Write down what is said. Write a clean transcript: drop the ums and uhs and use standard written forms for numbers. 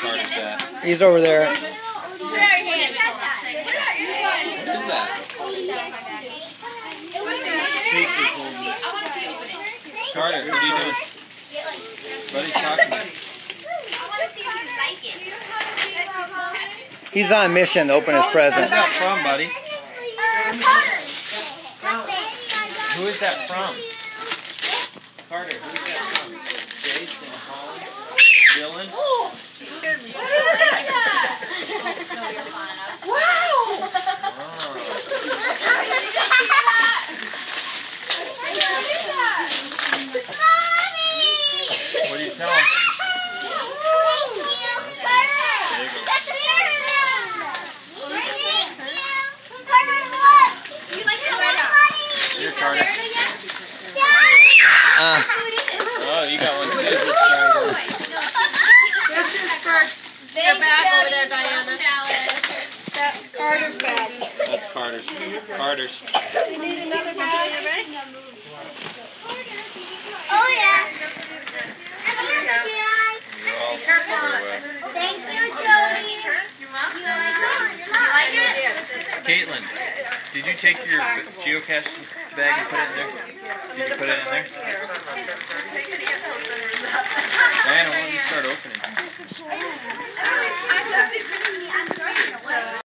Carter's at? He's over there. What is that? Carter, what are you doing? Buddy's talking. He's on a mission to open his present. Who's that from, buddy? Who is that from? Carter, who is that from? Jason, Holland, Dylan? What is it? Wow! What do you tell him? Here, Carter. Oh, you got one too. This is for your bag over there, Diana. That's Carter's bag. That's Carter's. Carter's. You need another bag? Oh yeah. You're all everywhere. Thank you, Jody. Caitlin, did you take your geocache bag and put it in there? Did you put it in there? Diana, why don't you start opening?